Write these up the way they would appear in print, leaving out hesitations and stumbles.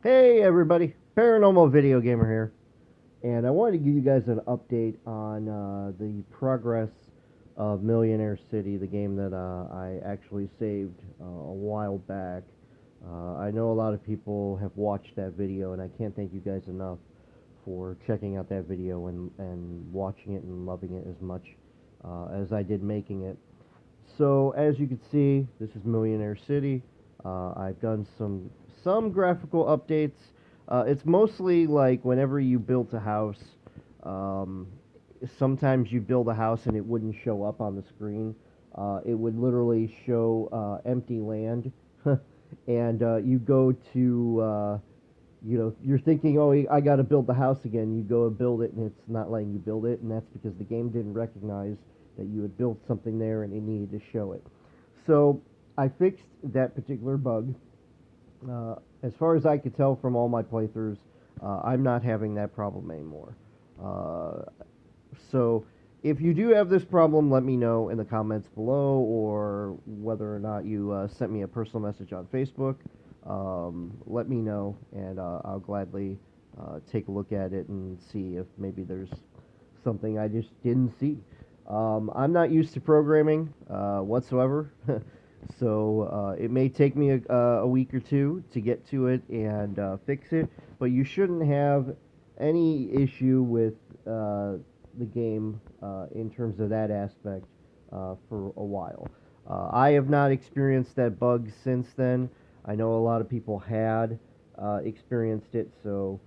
Hey everybody, Paranormal Video Gamer here, and I wanted to give you guys an update on the progress of Millionaire City, the game that I actually saved a while back. I know a lot of people have watched that video, and I can't thank you guys enough for checking out that video and watching it and loving it as much as I did making it. So as you can see, this is Millionaire City. I've done some graphical updates. It's mostly like whenever you built a house, um, sometimes you build a house and it wouldn't show up on the screen. It would literally show empty land, and you go to you're thinking, oh, I got to build the house again. You go and build it, and it's not letting you build it, and that's because the game didn't recognize that you had built something there and it needed to show it. So I fixed that particular bug. As far as I could tell from all my playthroughs, I'm not having that problem anymore. Uh, so if you do have this problem, let me know in the comments below, or whether or not you sent me a personal message on Facebook. Let me know, and I'll gladly take a look at it and see if maybe there's something I just didn't see. I'm not used to programming whatsoever, so it may take me a week or two to get to it and fix it, but you shouldn't have any issue with the game in terms of that aspect for a while. I have not experienced that bug since then. I know a lot of people had experienced it, so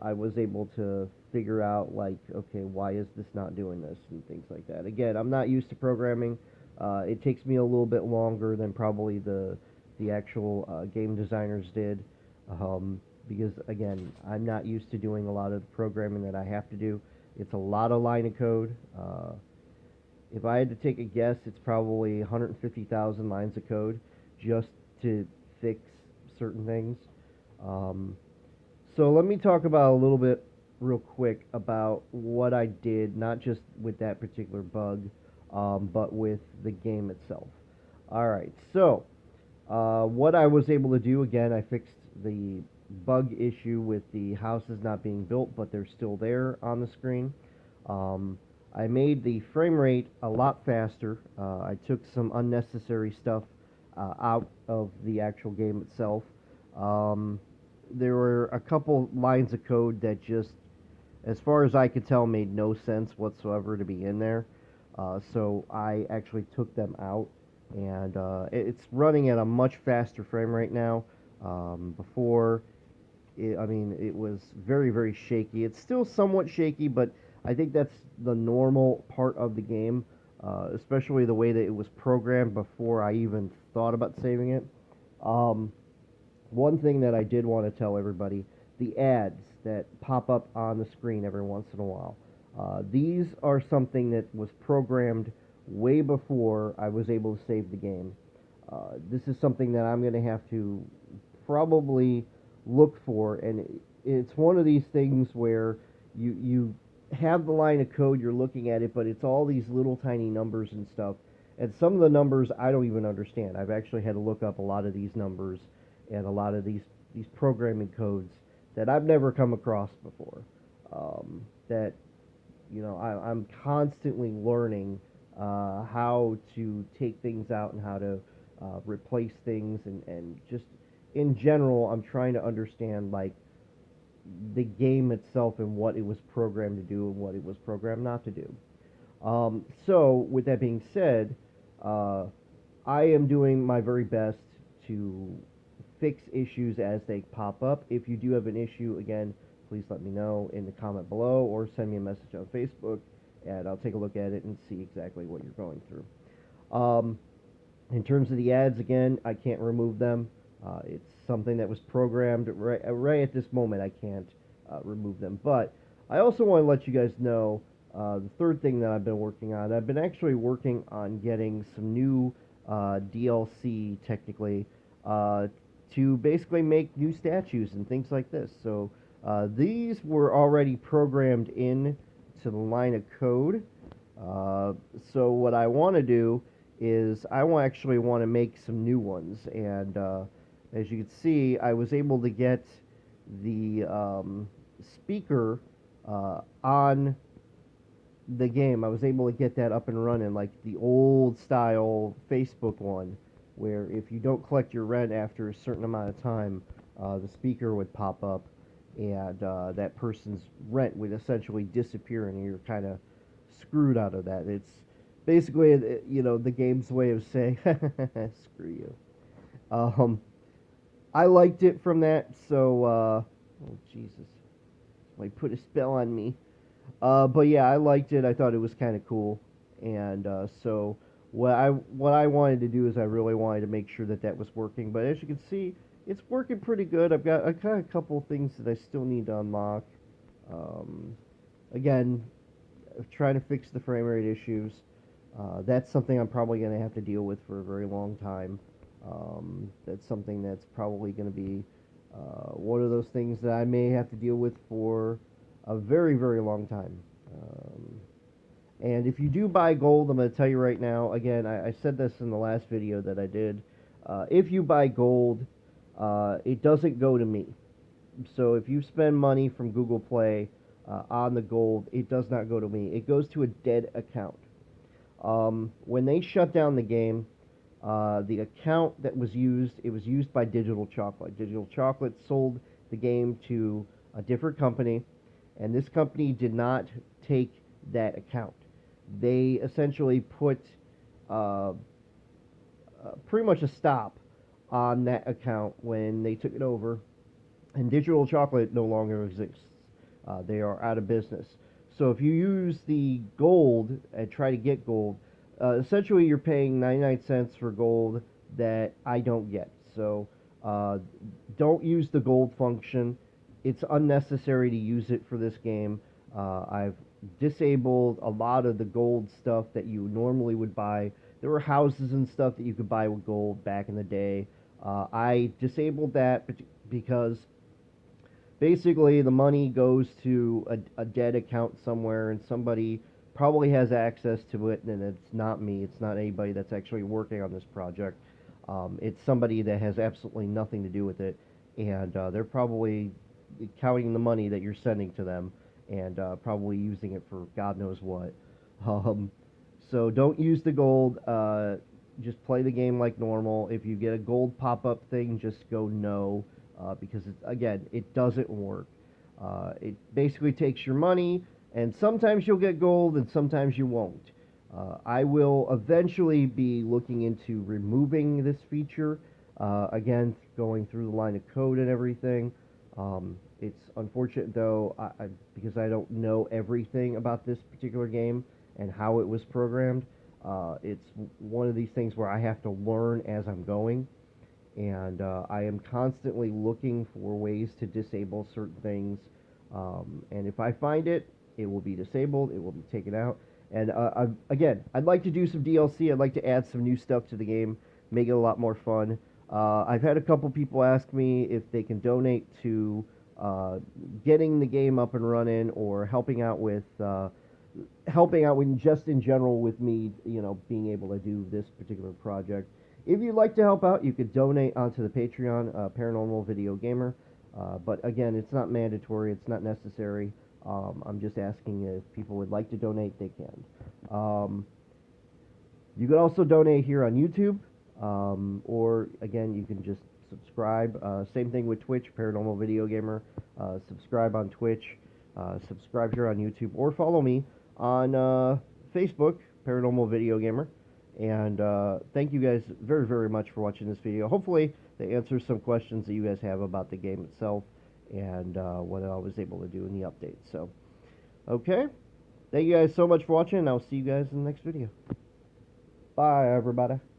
I was able to figure out, like, okay, why is this not doing this and things like that. Again, I'm not used to programming. It takes me a little bit longer than probably the actual game designers did, because again, I'm not used to doing a lot of the programming that I have to do. It's a lot of line of code. If I had to take a guess, it's probably 150,000 lines of code just to fix certain things. Um, so let me talk about a little bit real quick about what I did, not just with that particular bug, but with the game itself. All right, so what I was able to do, again, I fixed the bug issue with the houses not being built, but they're still there on the screen. Um, I made the frame rate a lot faster. I took some unnecessary stuff out of the actual game itself. Um, there were a couple lines of code that just, as far as I could tell, made no sense whatsoever to be in there. So I actually took them out, and it's running at a much faster frame rate now. Before, I mean, it was very, very shaky. It's still somewhat shaky, but I think that's the normal part of the game, especially the way that it was programmed before I even thought about saving it. Um, One thing that I did want to tell everybody, the ads that pop up on the screen every once in a while. These are something that was programmed way before I was able to save the game. This is something that I'm going to have to probably look for, and it's one of these things where you have the line of code, you're looking at it, but it's all these little tiny numbers and stuff, and some of the numbers I don't even understand. I've actually had to look up a lot of these numbers and a lot of these programming codes that I've never come across before. That I'm constantly learning how to take things out and how to replace things, and just in general, I'm trying to understand, like, the game itself and what it was programmed to do and what it was programmed not to do. So, with that being said, uh, I am doing my very best to fix issues as they pop up. If you do have an issue, again, please let me know in the comment below or send me a message on Facebook, and I'll take a look at it and see exactly what you're going through. Um, in terms of the ads, again, I can't remove them. It's something that was programmed right at this moment. I can't remove them. But I also want to let you guys know the third thing that I've been working on. I've been actually working on getting some new DLC, technically, uh, to basically make new statues and things like this. So these were already programmed in to the line of code. Uh, so what I want to do is actually want to make some new ones, and as you can see, I was able to get the speaker on the game. I was able to get that up and running like the old style Facebook one, where if you don't collect your rent after a certain amount of time, the speaker would pop up, and that person's rent would essentially disappear, and you're kind of screwed out of that. It's basically, the game's way of saying, "Screw you." Um, I liked it from that, so oh Jesus, somebody put a spell on me. But yeah, I liked it. I thought it was kind of cool, and so what I wanted to do is I really wanted to make sure that that was working. But as you can see, it's working pretty good. I've got a couple of things that I still need to unlock. Um, Again, trying to fix the frame rate issues. That's something I'm probably going to have to deal with for a very long time. That's something that's probably going to be one of those things that I may have to deal with for a very, very long time. Um, and if you do buy gold, I'm going to tell you right now, again, I said this in the last video that I did. If you buy gold, it doesn't go to me. So if you spend money from Google Play on the gold, it does not go to me. It goes to a dead account. When they shut down the game, the account that was used, it was used by Digital Chocolate. Digital Chocolate sold the game to a different company, and this company did not take that account. They essentially put uh, pretty much a stop on that account when they took it over, and Digital Chocolate no longer exists. They are out of business. So if you use the gold and try to get gold, essentially you're paying 99 cents for gold that I don't get. So uh, don't use the gold function. It's unnecessary to use it for this game. I've disabled a lot of the gold stuff that you normally would buy. There were houses and stuff that you could buy with gold back in the day. I disabled that because basically the money goes to a dead account somewhere, and somebody probably has access to it, and it's not me. It's not anybody that's actually working on this project. It's somebody that has absolutely nothing to do with it, and they're probably counting the money that you're sending to them, and probably using it for God knows what. Um, so don't use the gold. Just play the game like normal. If you get a gold pop-up thing, just go no, because again, it doesn't work. It basically takes your money, and sometimes you'll get gold, and sometimes you won't. I will eventually be looking into removing this feature. Again, going through the line of code and everything. It's unfortunate though, because I don't know everything about this particular game and how it was programmed. It's one of these things where I have to learn as I'm going, and I am constantly looking for ways to disable certain things. And if I find it, it will be disabled. It will be taken out. And again, I'd like to do some DLC. I'd like to add some new stuff to the game, make it a lot more fun. I've had a couple people ask me if they can donate to getting the game up and running, or helping out with just in general with me, being able to do this particular project. If you'd like to help out, you could donate onto the Patreon, Paranormal Video Gamer. But again, it's not mandatory. It's not necessary. I'm just asking if people would like to donate, they can. You can also donate here on YouTube, or again, you can just subscribe. Same thing with Twitch, Paranormal Video Gamer. Subscribe on Twitch, subscribe here on YouTube, or follow me on Facebook, Paranormal Video Gamer. And thank you guys very, very much for watching this video. Hopefully, they answer some questions that you guys have about the game itself and what I was able to do in the update. So, okay. Thank you guys so much for watching, and I'll see you guys in the next video. Bye, everybody.